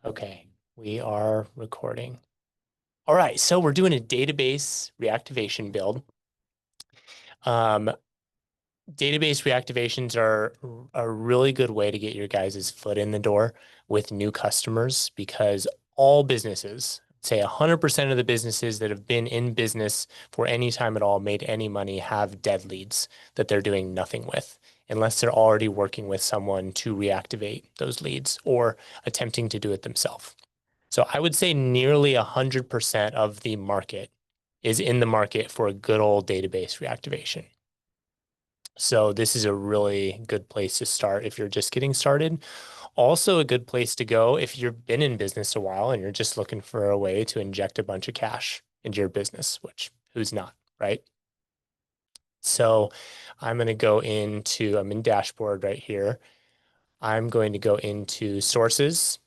Okay, we are recording. All right, so we're doing a database reactivation build. Um, Database reactivations are a really good way to get your guys' foot in the door with new customers because all businesses, say 100% of the businesses that have been in business for any time at all, made any money, have dead leads that they're doing nothing with, unless they're already working with someone to reactivate those leads or attempting to do it themselves. So I would say nearly 100% of the market is in the market for a good old database reactivation. So this is a really good place to start if you're just getting started. Also a good place to go if you've been in business a while and you're just looking for a way to inject a bunch of cash into your business, which who's not, right? So I'm going to I'm in dashboard right here. I'm going to go into sources.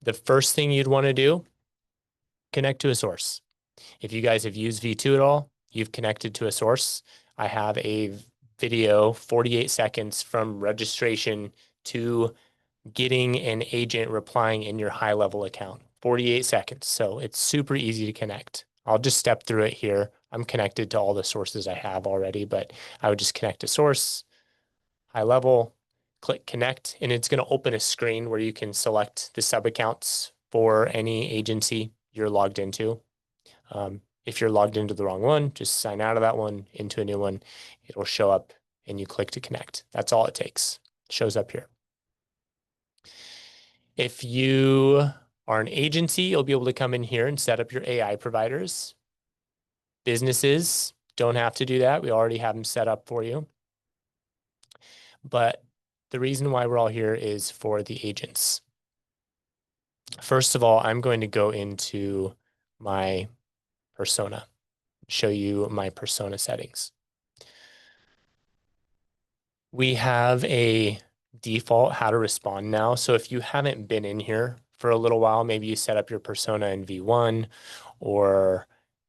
The first thing you'd want to do, connect to a source. If you guys have used V2 at all, you've connected to a source. I have a video, 48 seconds from registration to getting an agent replying in your high level account. 48 seconds. So it's super easy to connect. I'll just step through it here. I'm connected to all the sources I have already, but I would just connect to source, high level, click connect, and it's going to open a screen where you can select the sub accounts for any agency you're logged into. If you're logged into the wrong one, just sign out of that one into a new one. It'll show up and you click to connect. That's all it takes. It shows up here. If you are an agency, you'll be able to come in here and set up your AI providers. Businesses don't have to do that. We already have them set up for you. But the reason why we're all here is for the agents. First of all, I'm going to go into my persona, show you my persona settings. We have a default how to respond now. So if you haven't been in here for a little while, maybe you set up your persona in V1 or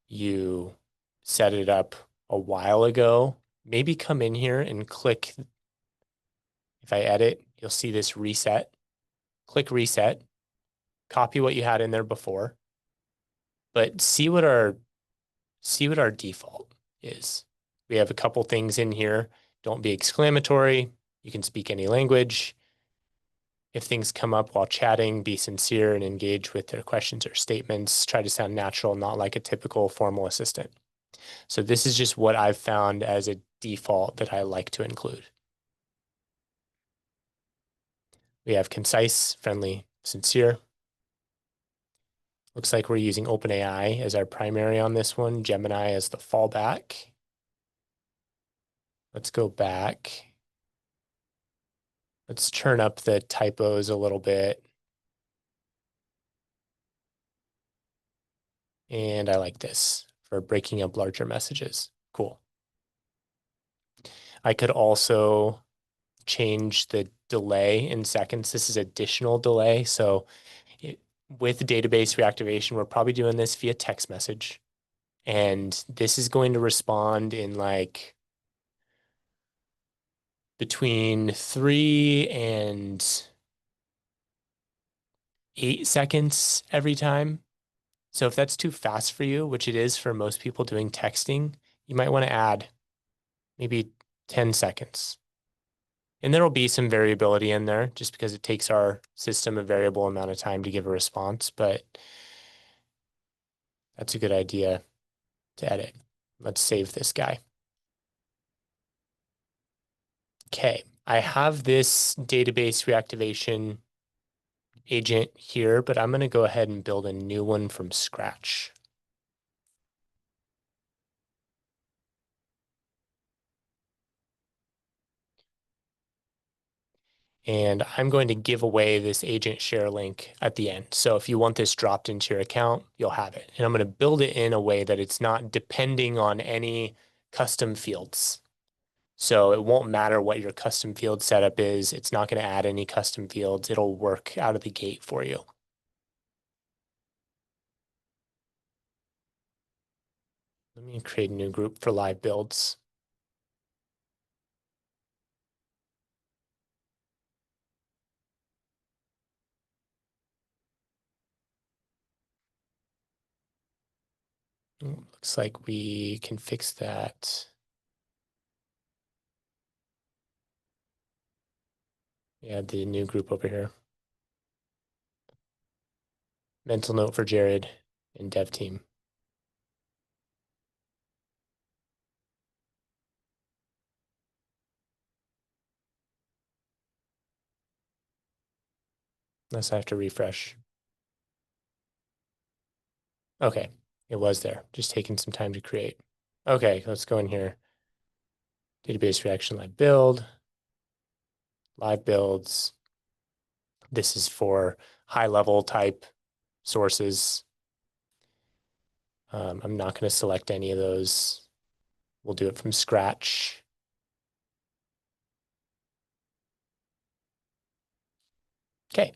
you set it up a while ago, maybe come in here and click. If I edit, you'll see this reset. Click reset, copy what you had in there before, but see what our default is. We have a couple things in here. Don't be exclamatory. You can speak any language. If things come up while chatting, be sincere and engage with their questions or statements. Try to sound natural, not like a typical formal assistant. So this is just what I've found as a default that I like to include. We have concise, friendly, sincere. Looks like we're using OpenAI as our primary on this one, Gemini as the fallback. Let's go back. Let's turn up the typos a little bit. And I like this for breaking up larger messages. Cool. I could also change the delay in seconds. This is additional delay. So with database reactivation, we're probably doing this via text message. And this is going to respond in like between 3 and 8 seconds every time. So if that's too fast for you, which it is for most people doing texting, you might want to add maybe 10 seconds. And there will be some variability in there just because it takes our system a variable amount of time to give a response, but that's a good idea to edit. Let's save this guy. Okay, I have this database reactivation agent here, but I'm going to go ahead and build a new one from scratch. And I'm going to give away this agent share link at the end. So if you want this dropped into your account, you'll have it. And I'm going to build it in a way that it's not depending on any custom fields. So it won't matter what your custom field setup is. It's not going to add any custom fields. It'll work out of the gate for you. Let me create a new group for live builds. Looks like we can fix that. Yeah, the new group over here. Mental note for Jared and dev team. Unless I have to refresh. Okay, it was there. Just taking some time to create. Okay, let's go in here. Database reaction live builds. This is for high level type sources. I'm not going to select any of those. We'll do it from scratch. Okay,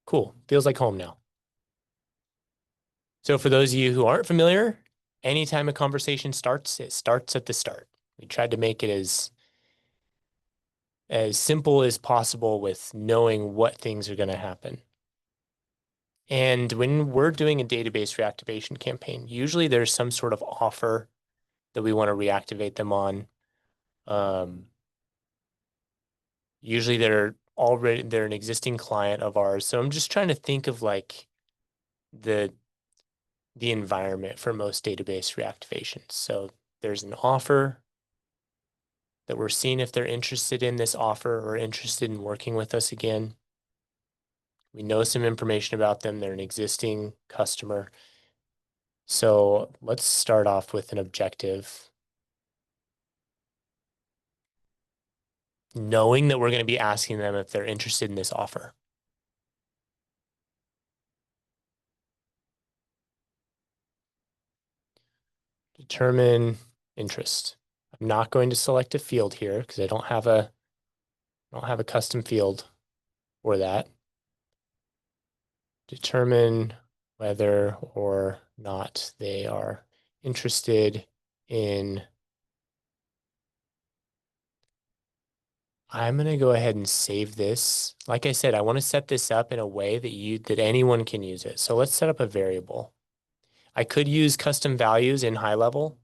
cool. Feels like home now. So for those of you who aren't familiar, anytime a conversation starts, it starts at the start. We tried to make it as simple as possible with knowing what things are going to happen. And when we're doing a database reactivation campaign, usually there's some sort of offer that we want to reactivate them on. Usually they're an existing client of ours. So I'm just trying to think of like the environment for most database reactivations. So there's an offer that we're seeing if they're interested in this offer or interested in working with us again. We know some information about them. They're an existing customer. So let's start off with an objective. Knowing that we're going to be asking them if they're interested in this offer. Determine interest. I'm not going to select a field here because I don't have a custom field for that. Determine whether or not they are interested in. I'm going to go ahead and save this. Like I said, I want to set this up in a way that anyone can use it. So let's set up a variable. I could use custom values in high level,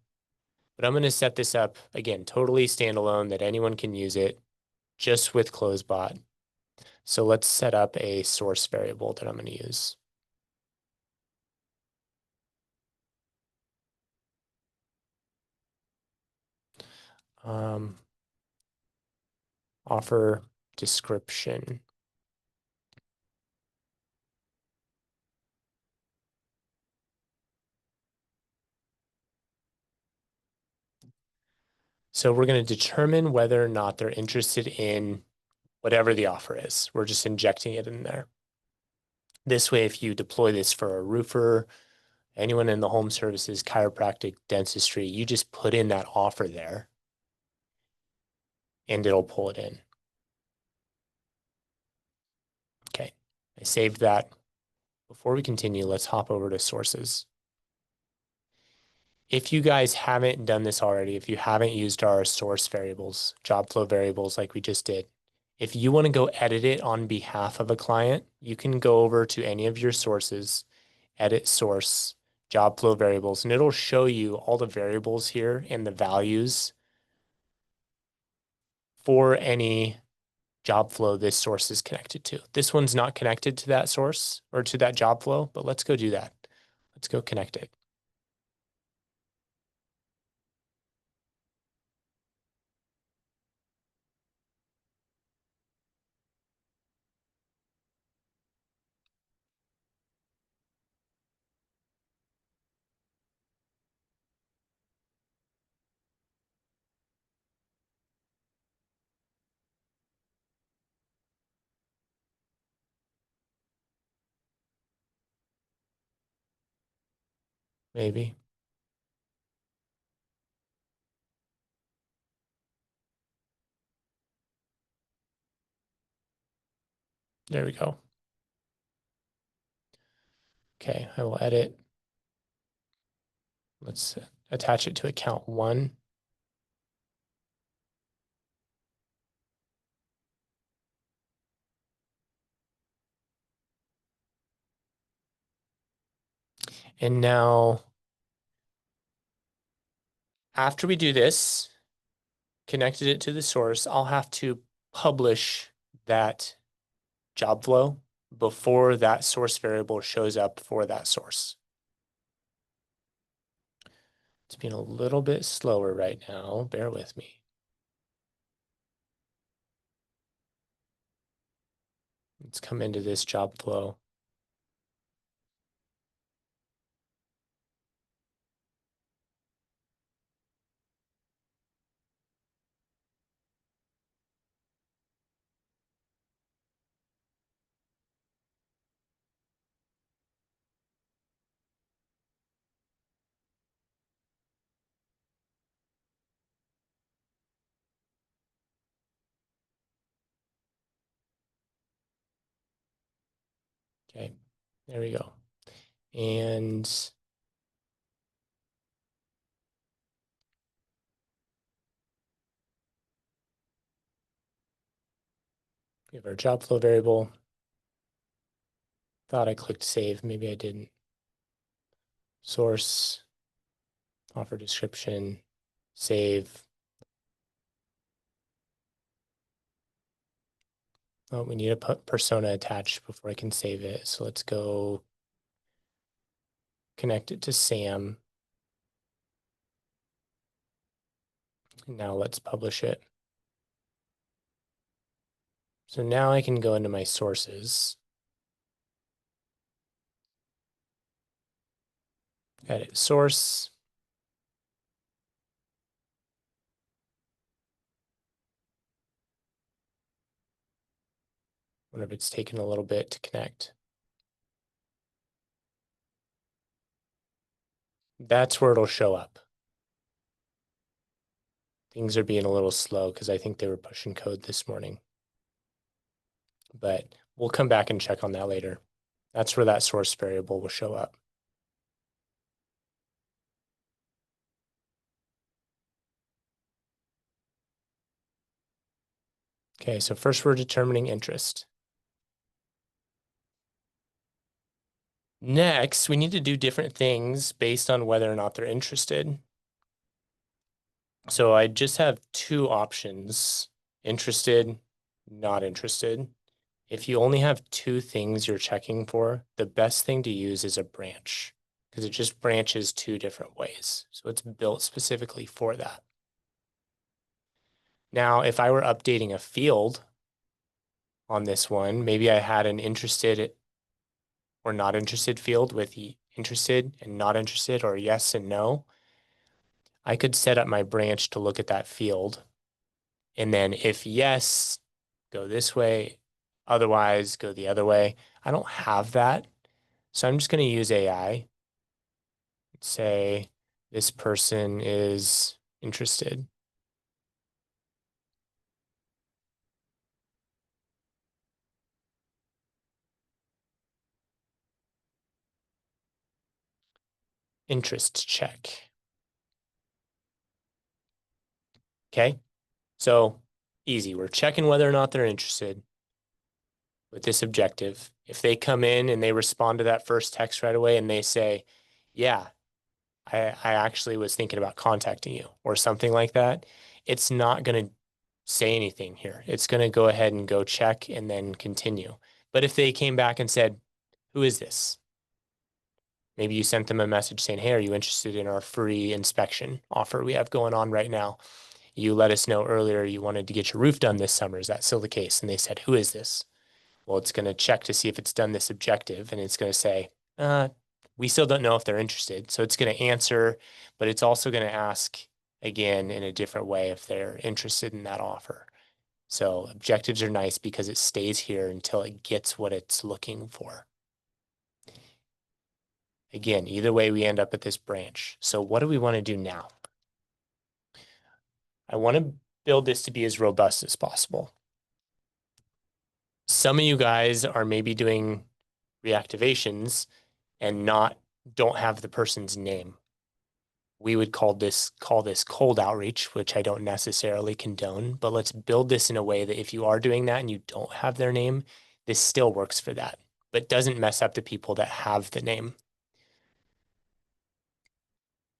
but I'm going to set this up again, totally standalone that anyone can use it just with CloseBot. So let's set up a source variable that I'm going to use. Offer description. So we're going to determine whether or not they're interested in whatever the offer is. We're just injecting it in there. This way, if you deploy this for a roofer, anyone in the home services, chiropractic, dentistry, you just put in that offer there and it'll pull it in. Okay, I saved that. Before we continue, let's hop over to sources. If you guys haven't done this already, if you haven't used our source variables, job flow variables like we just did, if you want to go edit it on behalf of a client, you can go over to any of your sources, edit source, job flow variables, and it'll show you all the variables here and the values for any job flow this source is connected to. This one's not connected to that source or to that job flow, but let's go do that. Let's go connect it. Maybe. There we go. Okay, I will edit. Let's attach it to account 1. And now After we do this, connected it to the source, I'll have to publish that job flow before that source variable shows up for that source. It's being a little bit slower right now. Bear with me. Let's come into this job flow. Okay, there we go. And we have our job flow variable. Thought I clicked save, maybe I didn't. Source, offer description, save. Oh, we need a persona attached before I can save it. So let's go connect it to Sam. Now let's publish it. So now I can go into my sources. Edit source. Wonder if it's taken a little bit to connect. That's where it'll show up. Things are being a little slow because I think they were pushing code this morning. But we'll come back and check on that later. That's where that source variable will show up. Okay, so first we're determining interest. Next, we need to do different things based on whether or not they're interested. So I just have two options, interested, not interested. If you only have two things you're checking for, the best thing to use is a branch because it just branches two different ways. So it's built specifically for that. Now, if I were updating a field on this one, maybe I had an interested or not interested field with the interested and not interested or yes and no. I could set up my branch to look at that field. And then if yes, go this way, otherwise go the other way. I don't have that. So I'm just going to use AI. Say this person is interested. Interest check. Okay. So easy. We're checking whether or not they're interested with this objective. If they come in and they respond to that first text right away and they say, yeah, I actually was thinking about contacting you or something like that, it's not going to say anything here. It's going to go ahead and go check and then continue. But if they came back and said, who is this? Maybe you sent them a message saying, hey, are you interested in our free inspection offer we have going on right now? You let us know earlier you wanted to get your roof done this summer. Is that still the case? And they said, who is this? Well, it's going to check to see if it's done this objective, and it's going to say, we still don't know if they're interested. So it's going to answer, but it's also going to ask again in a different way if they're interested in that offer. So objectives are nice because it stays here until it gets what it's looking for. Again, either way, we end up at this branch. So what do we want to do now? I want to build this to be as robust as possible. Some of you guys are maybe doing reactivations and don't have the person's name. We would call this cold outreach, which I don't necessarily condone, but let's build this in a way that if you are doing that and you don't have their name, this still works for that, but doesn't mess up the people that have the name.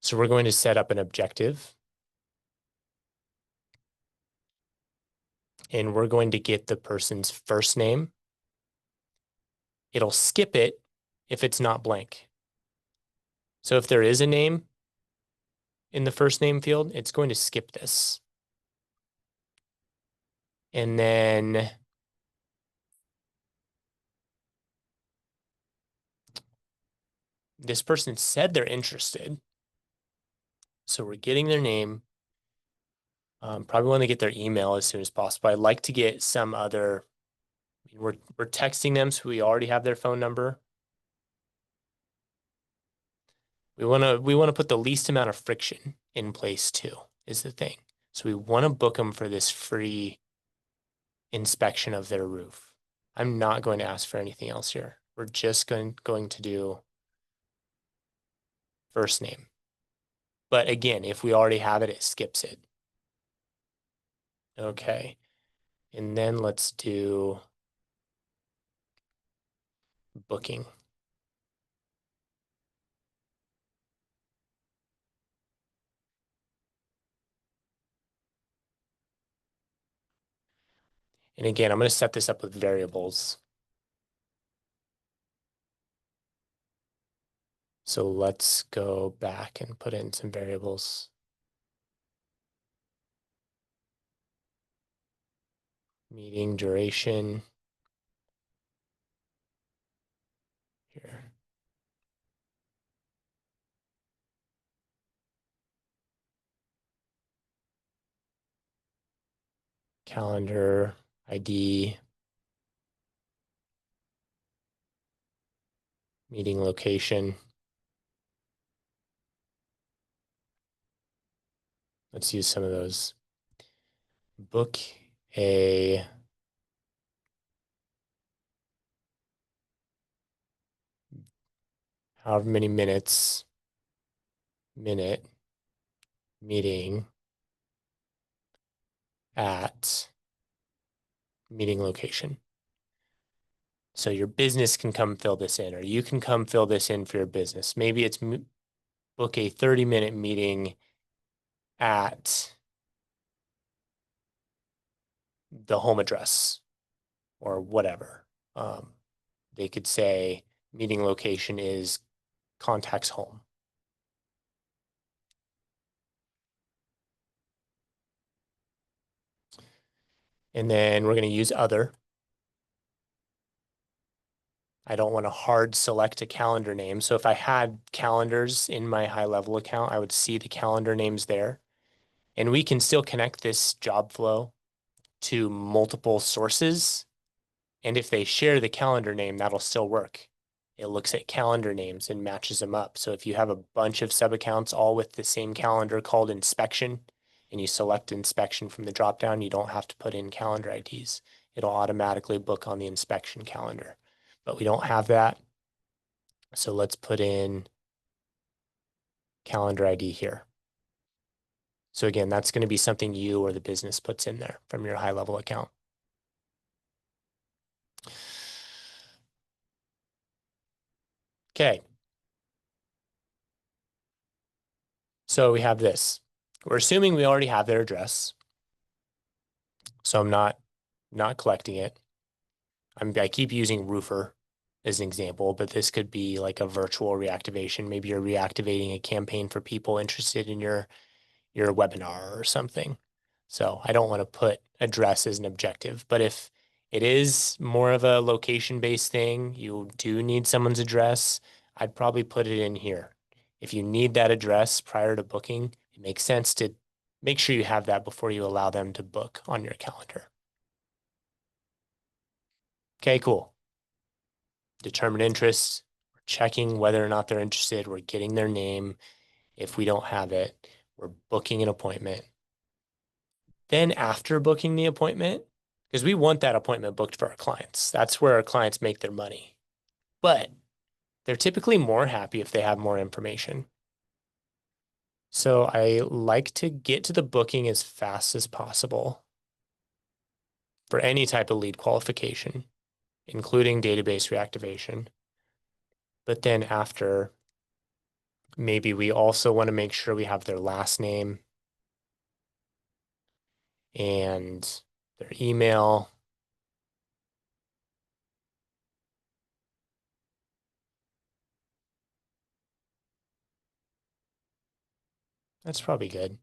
So we're going to set up an objective. and we're going to get the person's first name. It'll skip it if it's not blank. So if there is a name in the first name field, it's going to skip this. And then this person said they're interested. So we're getting their name. Probably want to get their email as soon as possible. I'd like to get some other, we're texting them, so we already have their phone number. We want to put the least amount of friction in place too, is the thing. So we want to book them for this free inspection of their roof. I'm not going to ask for anything else here. We're just going to do first name. But again, if we already have it, it skips it. Okay. And then let's do booking. And again, I'm going to set this up with variables. So let's go back and put in some variables. Meeting duration. Here. Calendar, ID, meeting location. Let's use some of those. Book a however many minute meeting at meeting location. So your business can come fill this in, or you can come fill this in for your business. Maybe it's book a 30-minute meeting at the home address or whatever. They could say meeting location is contacts home. And then we're going to use other. I don't want to hard select a calendar name. So if I had calendars in my high level account, I would see the calendar names there. And we can still connect this job flow to multiple sources. And if they share the calendar name, that'll still work. It looks at calendar names and matches them up. So if you have a bunch of sub accounts all with the same calendar called inspection, and you select inspection from the dropdown, you don't have to put in calendar IDs. It'll automatically book on the inspection calendar. But we don't have that. So let's put in calendar ID here. So again, that's going to be something you or the business puts in there from your high level account. Okay. So we have this. We're assuming we already have their address. So I'm not collecting it. I keep using roofer as an example, but this could be like a virtual reactivation. Maybe you're reactivating a campaign for people interested in your webinar or something. So I don't want to put address as an objective, but if it is more of a location-based thing, you do need someone's address, I'd probably put it in here. If you need that address prior to booking, it makes sense to make sure you have that before you allow them to book on your calendar. Okay, cool. Determine interest. We're checking whether or not they're interested. We're getting their name. If we don't have it, we're booking an appointment. Then after booking the appointment, because we want that appointment booked for our clients. That's where our clients make their money. But they're typically more happy if they have more information. So I like to get to the booking as fast as possible for any type of lead qualification, including database reactivation. But then after, maybe we also want to make sure we have their last name and their email. That's probably good.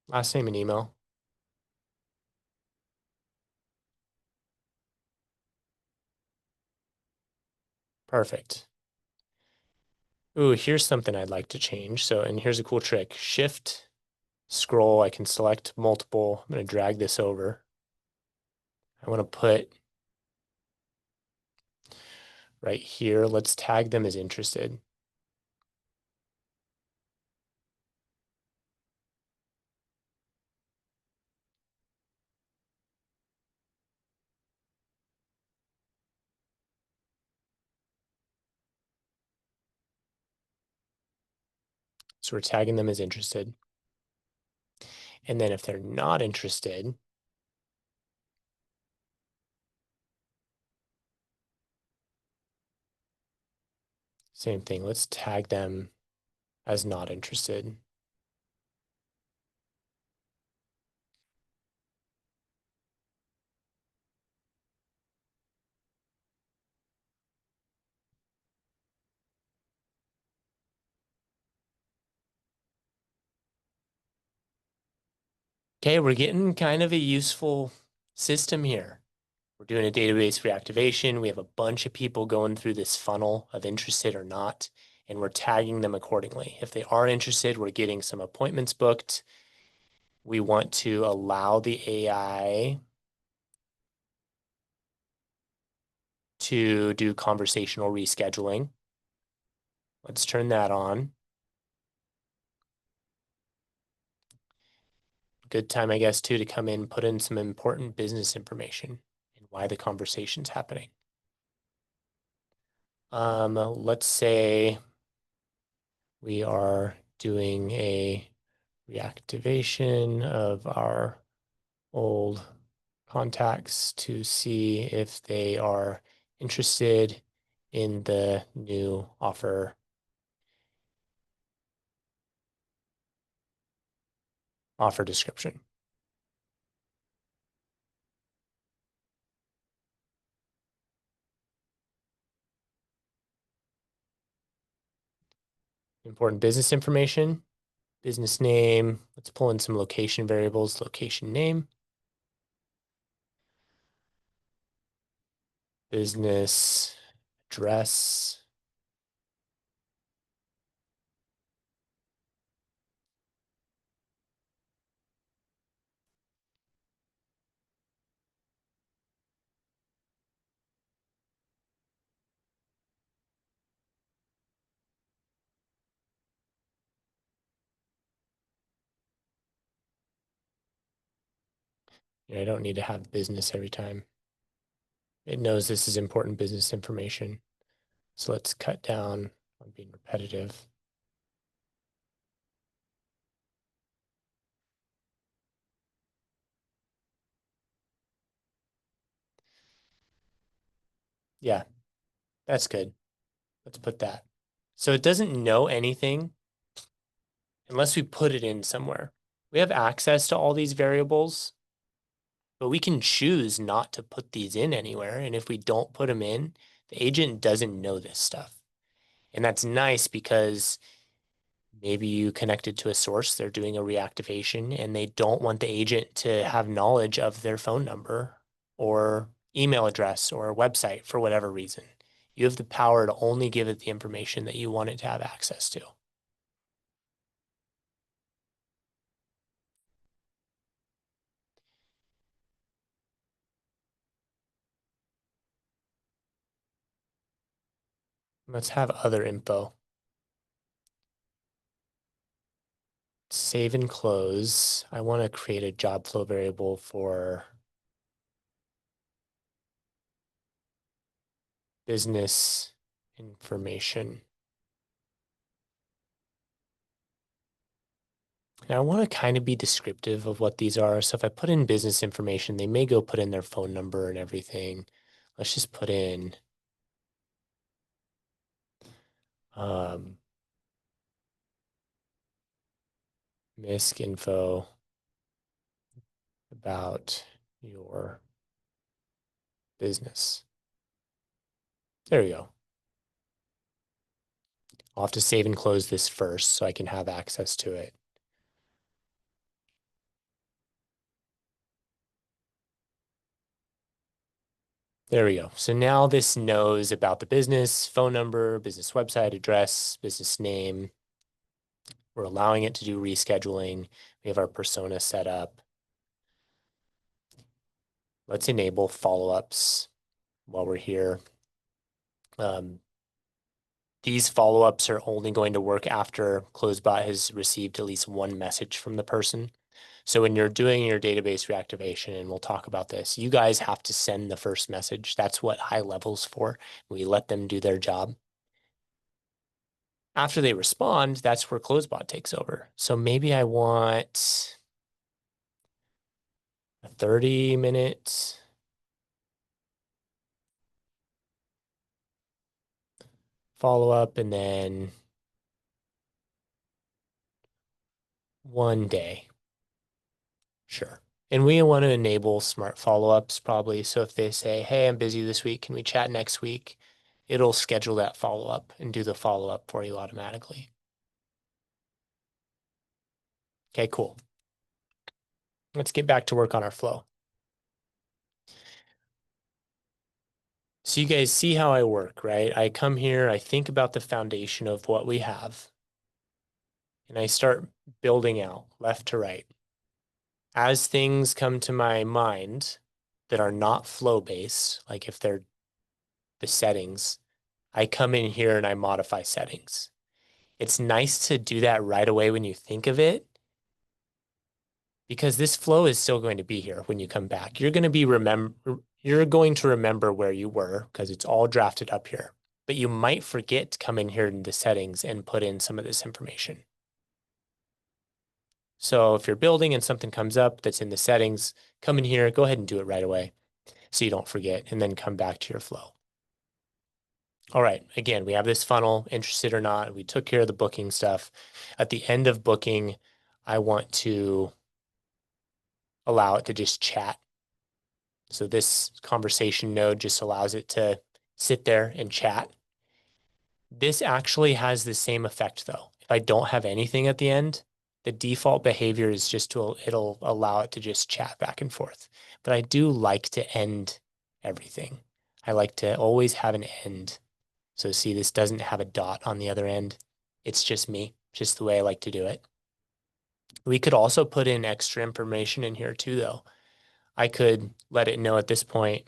Last name and email. Perfect. Ooh, here's something I'd like to change. So, and here's a cool trick. Shift, scroll, I can select multiple. I'm going to drag this over. I want to put right here. Let's tag them as interested. So we're tagging them as interested. And then if they're not interested, same thing. Let's tag them as not interested. Okay, we're getting kind of a useful system here. We're doing a database reactivation. We have a bunch of people going through this funnel of interested or not, and we're tagging them accordingly. If they are interested, we're getting some appointments booked. We want to allow the AI to do conversational rescheduling. Let's turn that on. Good time, I guess, too, to come in, put in some important business information and why the conversation's happening. Let's say we are doing a reactivation of our old contacts to see if they are interested in the new offer description. Important business information, business name. Let's pull in some location variables, location name, business address. I don't need to have business every time. It knows this is important business information. So let's cut down on being repetitive. Yeah, that's good. Let's put that. So it doesn't know anything unless we put it in somewhere. We have access to all these variables, but we can choose not to put these in anywhere. And if we don't put them in, the agent doesn't know this stuff. And that's nice because maybe you connected to a source, they're doing a reactivation, and they don't want the agent to have knowledge of their phone number or email address or website for whatever reason. You have the power to only give it the information that you want it to have access to. Let's have other info. Save and close. I want to create a job flow variable for business information. And I want to kind of be descriptive of what these are. So if I put in business information, they may go put in their phone number and everything. Let's just put in misc info about your business. There we go. I'll have to save and close this first so I can have access to it. There we go. So now this knows about the business, phone number, business website address, business name. We're allowing it to do rescheduling. We have our persona set up. Let's enable follow-ups while we're here. These follow-ups are only going to work after CloseBot has received at least one message from the person. So when you're doing your database reactivation, and we'll talk about this, you guys have to send the first message. That's what high level's for. We let them do their job. After they respond, that's where CloseBot takes over. So maybe I want a 30-minute follow-up and then 1 day. Sure. And we want to enable smart follow-ups probably. So if they say, hey, I'm busy this week, can we chat next week? It'll schedule that follow-up and do the follow-up for you automatically. Okay, cool. Let's get back to work on our flow. So you guys see how I work, right? I come here, I think about the foundation of what we have, and I start building out left to right. As things come to my mind that are not flow-based, like if they're the settings, I come in here and I modify settings. It's nice to do that right away when you think of it, because this flow is still going to be here when you come back. You're going to remember where you were because it's all drafted up here. But you might forget to come in here in the settings and put in some of this information. So if you're building and something comes up that's in the settings, come in here, go ahead and do it right away so you don't forget, and then come back to your flow. All right, again, we have this funnel, interested or not. We took care of the booking stuff. At the end of booking, I want to allow it to just chat. So this conversation node just allows it to sit there and chat. This actually has the same effect though. If I don't have anything at the end, the default behavior is just it'll allow it to just chat back and forth. But I do like to end everything. I like to always have an end. So see, this doesn't have a dot on the other end. It's just me, just the way I like to do it. We could also put in extra information in here too, though. I could let it know at this point,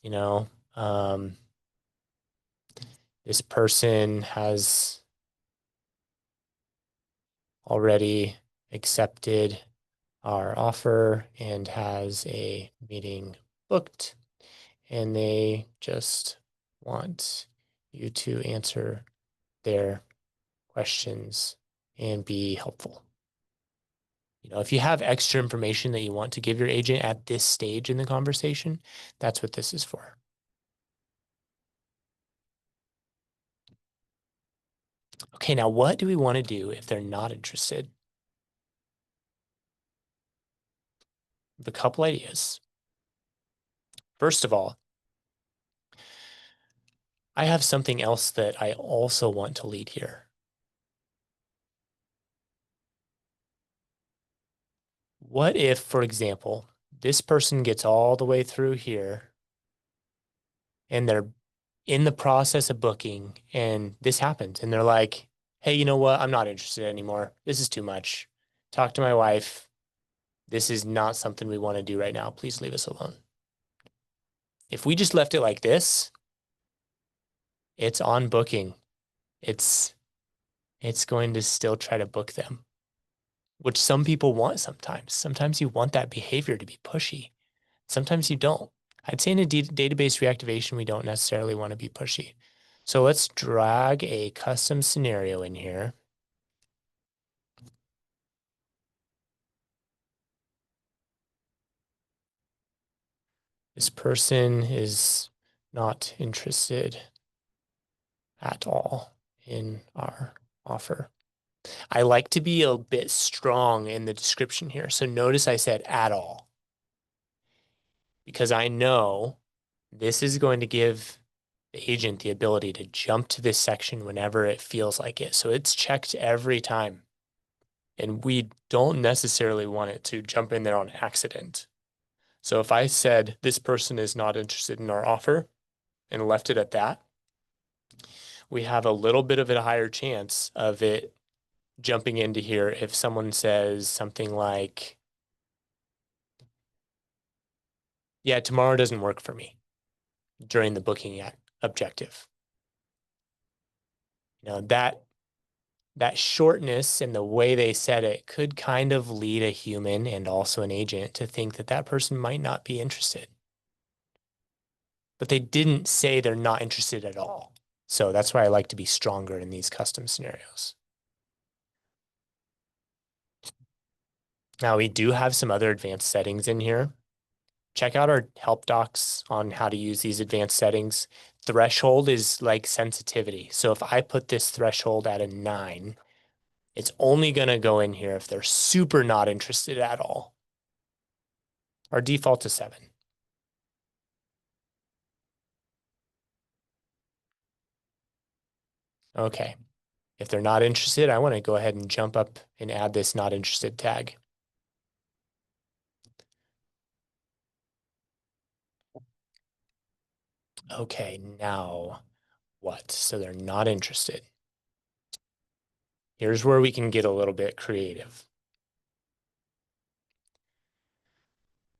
you know, this person has already accepted our offer and has a meeting booked, and they just want you to answer their questions and be helpful. You know, if you have extra information that you want to give your agent at this stage in the conversation, that's what this is for. Okay, now what do we want to do if they're not interested? I have a couple ideas. First of all, I have something else that I also want to lead here. What if, for example, this person gets all the way through here and they're in the process of booking and this happens and they're like, hey, you know what? I'm not interested anymore. This is too much. Talk to my wife. This is not something we want to do right now. Please leave us alone. If we just left it like this, it's on booking. It's going to still try to book them, which some people want sometimes. Sometimes you want that behavior to be pushy. Sometimes you don't. I'd say in a database reactivation, we don't necessarily want to be pushy. So let's drag a custom scenario in here. This person is not interested at all in our offer. I like to be a bit strong in the description here. So notice I said at all, because I know this is going to give the agent the ability to jump to this section whenever it feels like it. So it's checked every time. And we don't necessarily want it to jump in there on accident. So if I said this person is not interested in our offer and left it at that, we have a little bit of a higher chance of it jumping into here if someone says something like, yeah, tomorrow doesn't work for me during the booking objective. You know, that shortness and the way they said it could kind of lead a human and also an agent to think that that person might not be interested. But they didn't say they're not interested at all. So that's why I like to be stronger in these custom scenarios. Now we do have some other advanced settings in here. Check out our help docs on how to use these advanced settings. Threshold is like sensitivity. So if I put this threshold at a 9, it's only going to go in here if they're super not interested at all. Our default is 7. Okay. If they're not interested, I want to go ahead and jump up and add this not interested tag. Okay, now what? So they're not interested. Here's where we can get a little bit creative.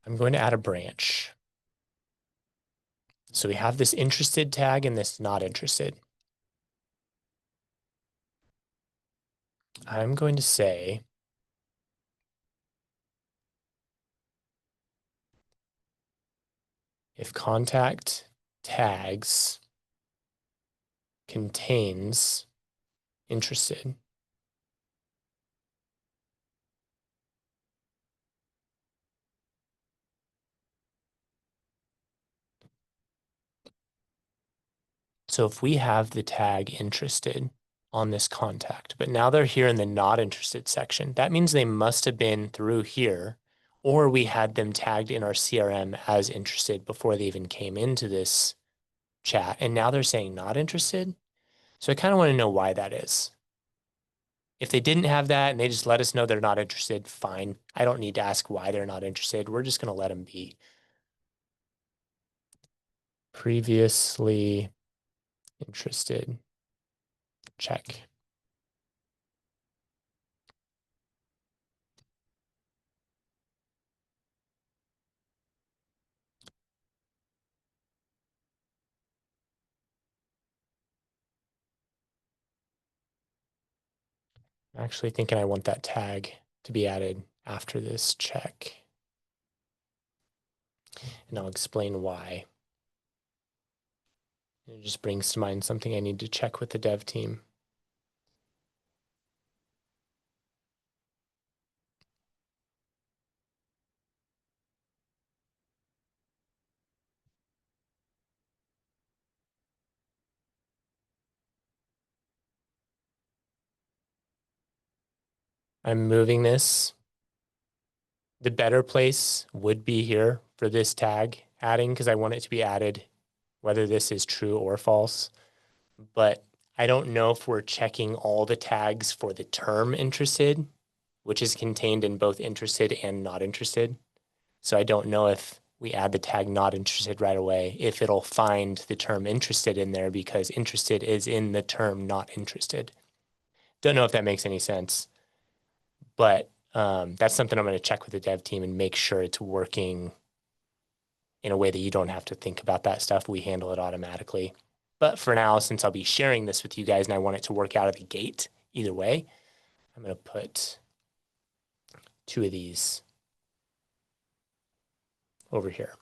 I'm going to add a branch. So we have this interested tag and this not interested. I'm going to say if contact tags contains interested, so if we have the tag interested on this contact, but now they're here in the not interested section, that means they must have been through here, or we had them tagged in our CRM as interested before they even came into this chat. And now they're saying not interested. So I kind of want to know why that is. If they didn't have that and they just let us know they're not interested, fine. I don't need to ask why they're not interested. We're just going to let them be. Previously interested, check. I'm actually thinking I want that tag to be added after this check. And I'll explain why. It just brings to mind something I need to check with the dev team. I'm moving this. The better place would be here for this tag adding because I want it to be added whether this is true or false. But I don't know if we're checking all the tags for the term interested, which is contained in both interested and not interested. So I don't know if we add the tag not interested right away, if it'll find the term interested in there because interested is in the term not interested. Don't know if that makes any sense, but that's something I'm going to check with the dev team and make sure it's working in a way that you don't have to think about that stuff. We handle it automatically. But for now, since I'll be sharing this with you guys and I want it to work out of the gate either way, I'm going to put 2 of these over here.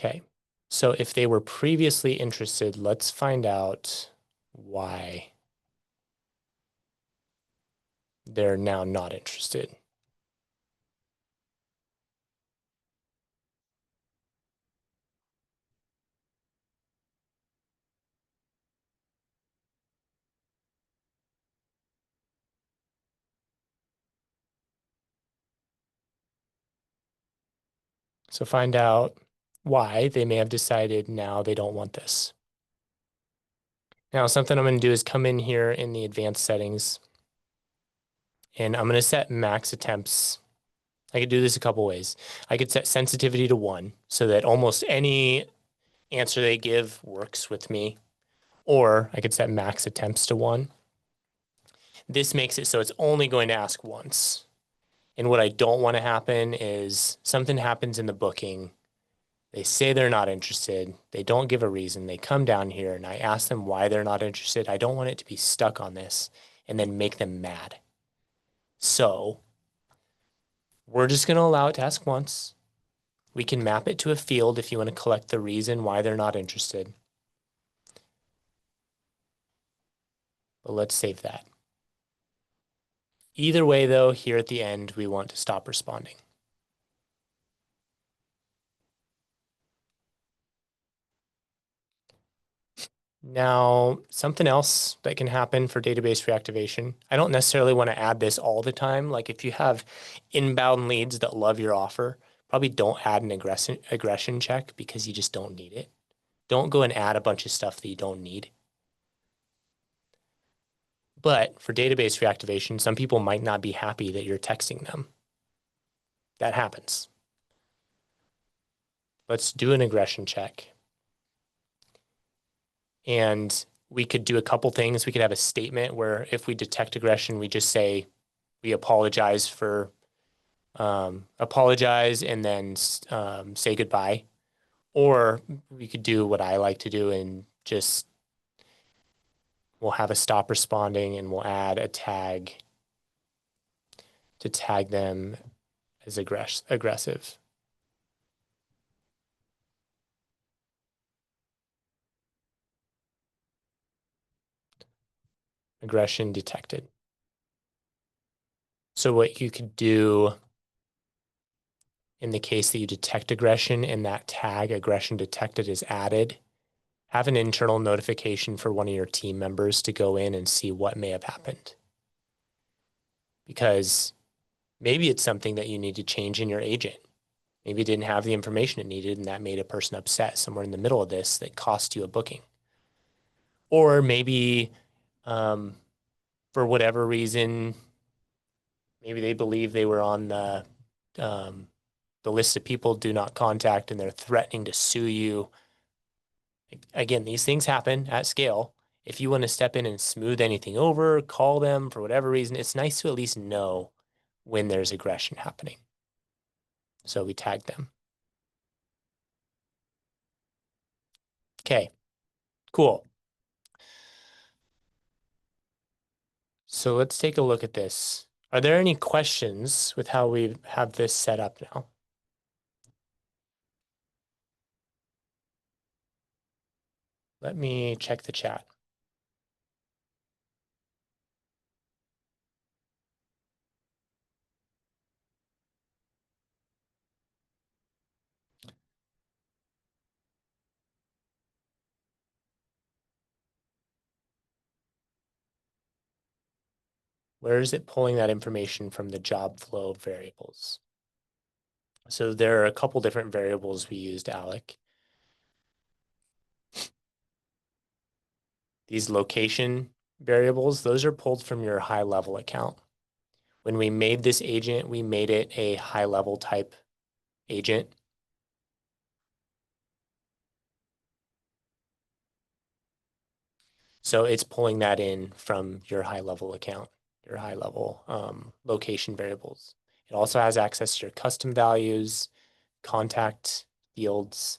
Okay, so if they were previously interested, let's find out why they're now not interested. So find out why they may have decided now they don't want this. Now, something I'm going to do is come in here in the advanced settings, and I'm going to set max attempts. I could do this a couple ways. I could set sensitivity to 1 so that almost any answer they give works with me, or I could set max attempts to 1. This makes it so it's only going to ask once. And what I don't want to happen is something happens in the booking. They say they're not interested. They don't give a reason. They come down here and I ask them why they're not interested. I don't want it to be stuck on this and then make them mad. So we're just going to allow it to ask once. We can map it to a field if you want to collect the reason why they're not interested. But let's save that. Either way, though, here at the end, we want to stop responding. Now, something else that can happen for database reactivation, I don't necessarily want to add this all the time. Like if you have inbound leads that love your offer, probably don't add an aggression check because you just don't need it. Don't go and add a bunch of stuff that you don't need. But for database reactivation, some people might not be happy that you're texting them. That happens. Let's do an aggression check. And we could do a couple things. We could have a statement where if we detect aggression, we just say we apologize for apologize and then say goodbye. Or we could do what I like to do and just we'll have a stop responding and we'll add a tag to tag them as aggressive. Aggression detected. So what you could do in the case that you detect aggression and that tag aggression detected is added, have an internal notification for one of your team members to go in and see what may have happened. Because maybe it's something that you need to change in your agent. Maybe it didn't have the information it needed and that made a person upset somewhere in the middle of this that cost you a booking. Or maybe for whatever reason, maybe they believe they were on the list of people do not contact and they're threatening to sue you. Again, these things happen at scale. If you want to step in and smooth anything over, call them for whatever reason, it's nice to at least know when there's aggression happening. So we tag them. Okay, cool. So let's take a look at this. Are there any questions with how we have this set up now? Let me check the chat. Where is it pulling that information from the job flow variables? So there are a couple different variables we used, Alec. These location variables, those are pulled from your high level account. When we made this agent, we made it a high level type agent. So it's pulling that in from your high level account, your high level location variables. It also has access to your custom values, contact fields.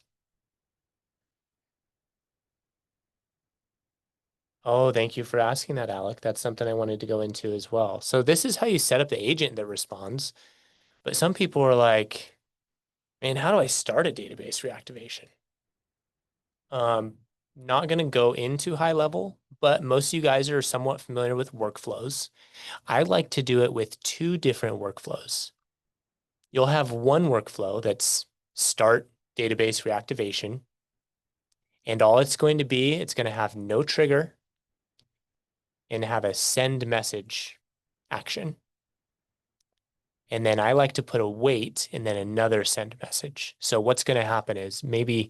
Oh, thank you for asking that, Alec. That's something I wanted to go into as well. So this is how you set up the agent that responds. But some people are like, man, how do I start a database reactivation? Not going to go into high level, but most of you guys are somewhat familiar with workflows. I like to do it with two different workflows. You'll have one workflow that's start database reactivation. And all it's going to be, it's going to have no trigger and have a send message action. And then I like to put a wait and then another send message. So what's going to happen is maybe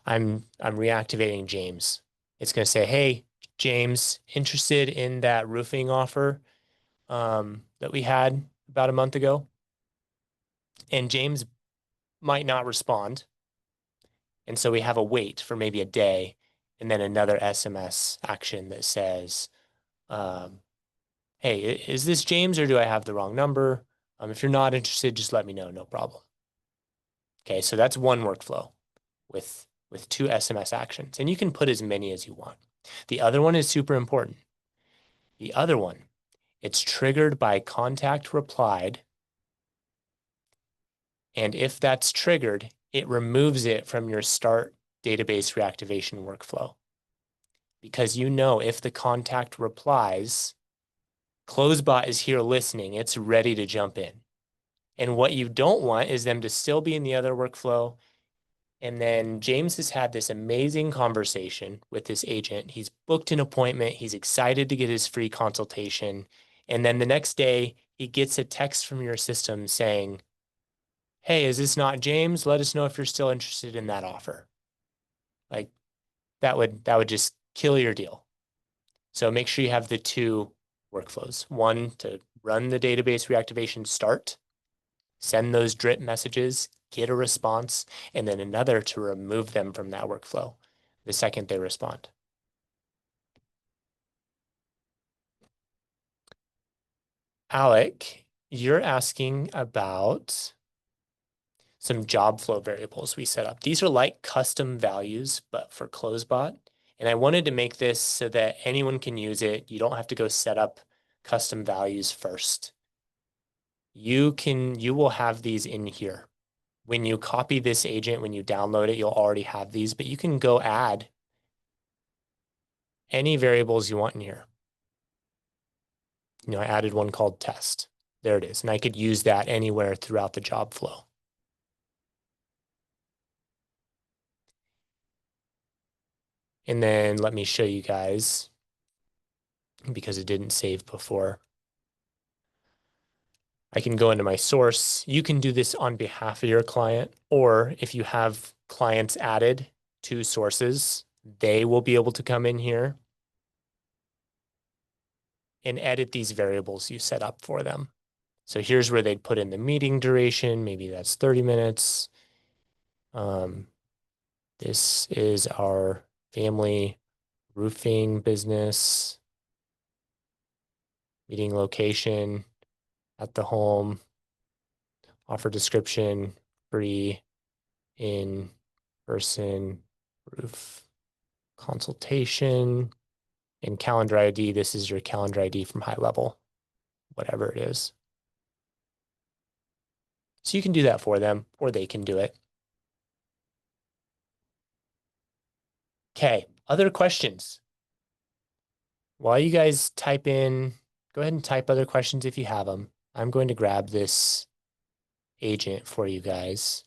I'm reactivating James. It's going to say, hey, James, interested in that roofing offer that we had about a month ago? And James might not respond. And so we have a wait for maybe a day and then another SMS action that says, hey, is this James or do I have the wrong number? If you're not interested, just let me know, no problem. Okay, so that's one workflow with two SMS actions, and you can put as many as you want. The other one is super important. The other one, it's triggered by contact replied, and if that's triggered, it removes it from your start database reactivation workflow. Because you know if the contact replies, CloseBot is here listening, it's ready to jump in. And what you don't want is them to still be in the other workflow. And then James has had this amazing conversation with this agent. He's booked an appointment. He's excited to get his free consultation. And then the next day, he gets a text from your system saying, hey, is this not James? Let us know if you're still interested in that offer. Like that would just kill your deal. So make sure you have the two workflows. One to run the database reactivation start, send those drip messages, get a response, and then another to remove them from that workflow the second they respond. Alec, you're asking about some job flow variables we set up. These are like custom values, but for CloseBot. And I wanted to make this so that anyone can use it. You don't have to go set up custom values first. You will have these in here. When you copy this agent, when you download it, you'll already have these, but you can go add any variables you want in here. I added one called test. There it is. And I could use that anywhere throughout the job flow. And then let me show you guys, because it didn't save before. I can go into my source. You can do this on behalf of your client, or if you have clients added to sources, they will be able to come in here and edit these variables you set up for them. So here's where they'd put in the meeting duration. Maybe that's 30 minutes. This is our family roofing business, meeting location at the home, offer description, free in-person roof consultation, and calendar ID. This is your calendar ID from high level, whatever it is. So you can do that for them, or they can do it. Okay, other questions? While you guys type in, go ahead and type other questions if you have them. I'm going to grab this agent for you guys.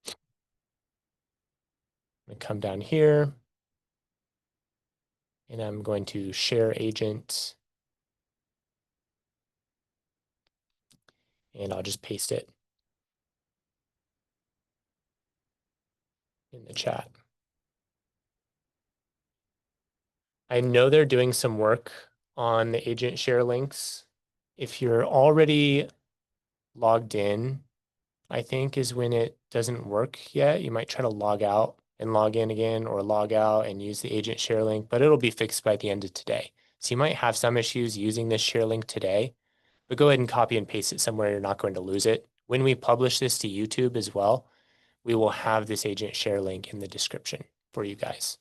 I'm going to come down here and I'm going to share agent and I'll just paste it in the chat. I know they're doing some work on the agent share links. If you're already logged in, I think is when it doesn't work yet. You might try to log out and log in again, or log out and use the agent share link, but it'll be fixed by the end of today. So you might have some issues using this share link today, but go ahead and copy and paste it somewhere. You're not going to lose it. When we publish this to YouTube as well, we will have this agent share link in the description for you guys.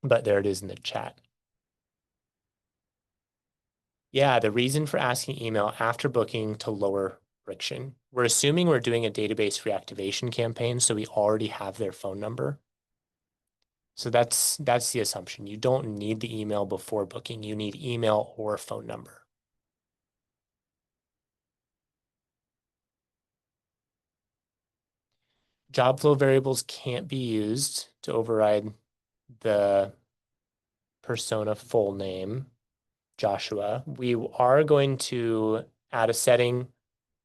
But there it is in the chat. Yeah, the reason for asking email after booking to lower friction. We're assuming we're doing a database reactivation campaign, so we already have their phone number. So that's the assumption. You don't need the email before booking. You need email or phone number. Job flow variables can't be used to override the persona full name, Joshua. We are going to add a setting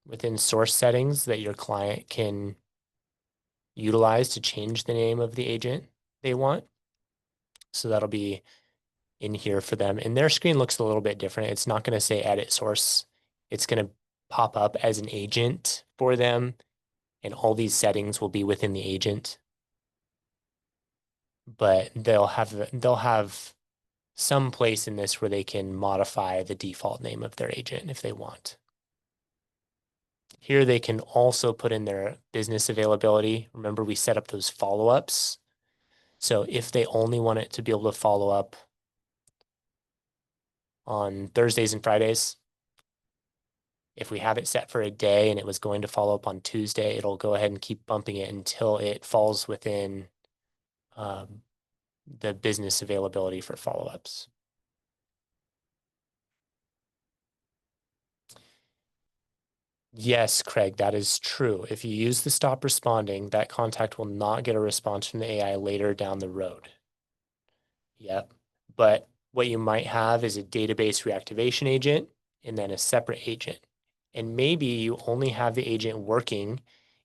within source settings that your client can utilize to change the name of the agent they want. So that'll be in here for them. And their screen looks a little bit different. It's not going to say edit source. It's going to pop up as an agent for them, and all these settings will be within the agent. But they'll have some place in this where they can modify the default name of their agent if they want. Here they can also put in their business availability. Remember, we set up those follow-ups. So if they only want it to be able to follow up on Thursdays and Fridays, if we have it set for a day and it was going to follow up on Tuesday, it'll go ahead and keep bumping it until it falls within the business availability for follow-ups. Yes, Craig, that is true. If you use the stop responding, that contact will not get a response from the AI later down the road. Yep. But what you might have is a database reactivation agent and then a separate agent. And maybe you only have the agent working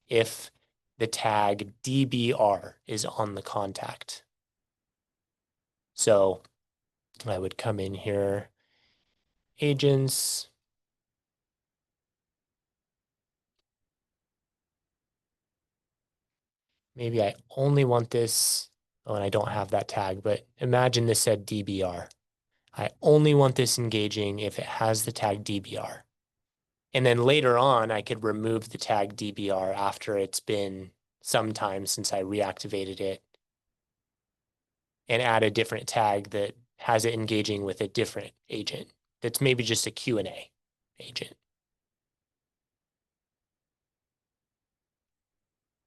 if the tag DBR is on the contact. So I would come in here, agents. Maybe I only want this. Oh, and I don't have that tag, but imagine this said DBR. I only want this engaging if it has the tag DBR. And then later on, I could remove the tag DBR after it's been some time since I reactivated it and add a different tag that has it engaging with a different agent that's maybe just a Q&A agent.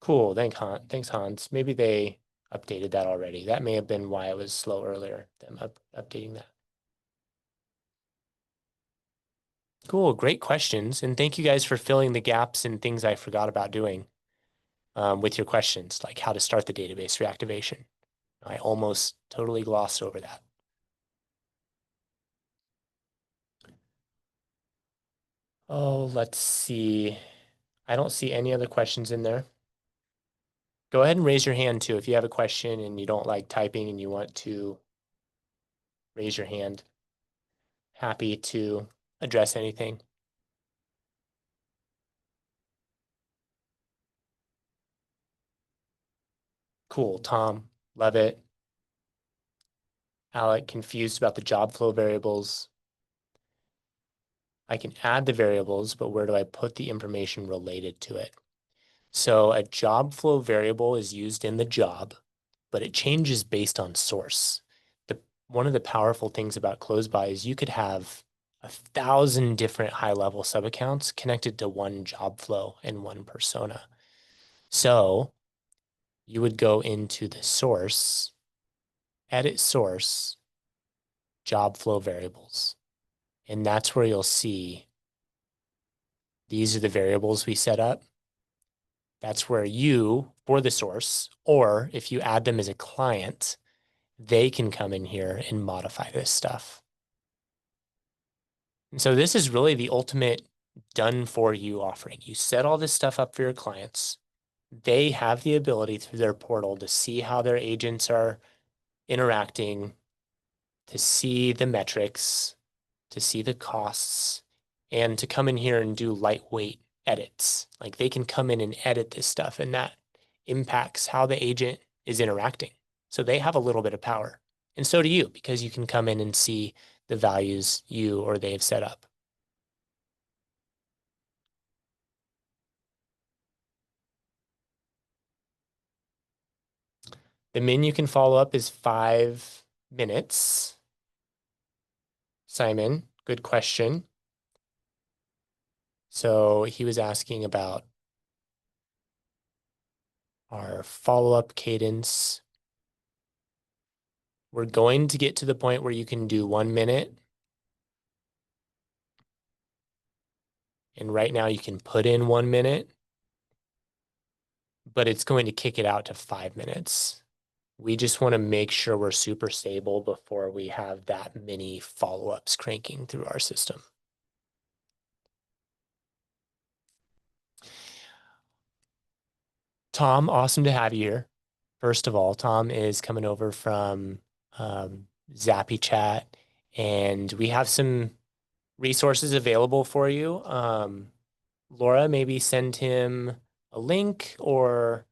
Cool. Thanks, Hans. Maybe they updated that already. That may have been why it was slow earlier, them updating that. Cool. Great questions. And thank you guys for filling the gaps and things I forgot about doing with your questions, like how to start the database reactivation. I almost totally glossed over that. Oh, let's see. I don't see any other questions in there. Go ahead and raise your hand too. If you have a question and you don't like typing and you want to raise your hand, happy to address anything. Cool. Tom, love it. Alec, confused about the job flow variables. I can add the variables, but where do I put the information related to it? So a job flow variable is used in the job, but it changes based on source. One of the powerful things about CloseBuy is you could have 1,000 different high-level sub-accounts connected to one job flow and one persona. So you would go into the source, edit source, job flow variables. And that's where you'll see these are the variables we set up. That's where you, for the source, or if you add them as a client, they can come in here and modify this stuff. And so this is really the ultimate done for you offering. You set all this stuff up for your clients. They have the ability through their portal to see how their agents are interacting, to see the metrics, to see the costs, and to come in here and do lightweight edits. Like they can come in and edit this stuff, and that impacts how the agent is interacting. So they have a little bit of power. And so do you, because you can come in and see the values you or they've set up. The min you can follow up is 5 minutes. Simon, good question. So he was asking about our follow-up cadence. We're going to get to the point where you can do 1 minute. And right now you can put in 1 minute, but it's going to kick it out to 5 minutes. We just want to make sure we're super stable before we have that many follow-ups cranking through our system. Tom, awesome to have you here. First of all, Tom is coming over from Zappy Chat, and we have some resources available for you. Laura, maybe send him a link, or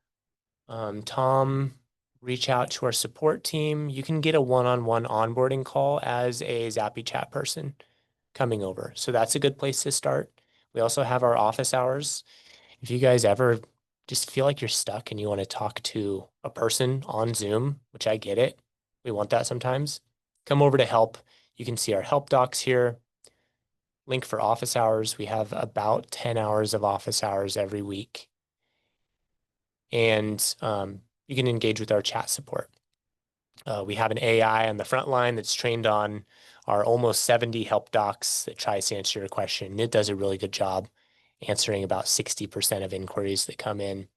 Tom, reach out to our support team. You can get a one-on-one onboarding call as a Zappy Chat person coming over. So that's a good place to start. We also have our office hours. If you guys ever just feel like you're stuck and you want to talk to a person on Zoom, which I get it, we want that sometimes, come over to help. You can see our help docs here. Link for office hours. We have about 10 hours of office hours every week. And you can engage with our chat support. We have an AI on the front line that's trained on our almost 70 help docs that tries to answer your question. It does a really good job answering about 60% of inquiries that come in.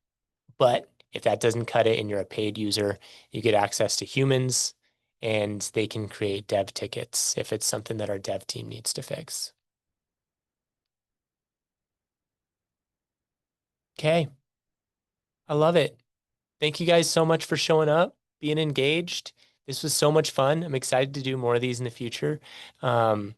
But if that doesn't cut it and you're a paid user, you get access to humans and they can create dev tickets if it's something that our dev team needs to fix. Okay, I love it. Thank you guys so much for showing up, being engaged. This was so much fun. I'm excited to do more of these in the future. Um,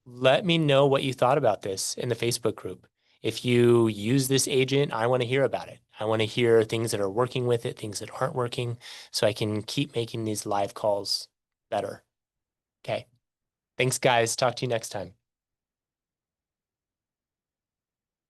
Let me know what you thought about this in the Facebook group. If you use this agent, I want to hear about it. I want to hear things that are working with it, things that aren't working, so I can keep making these live calls better. Okay. Thanks, guys. Talk to you next time.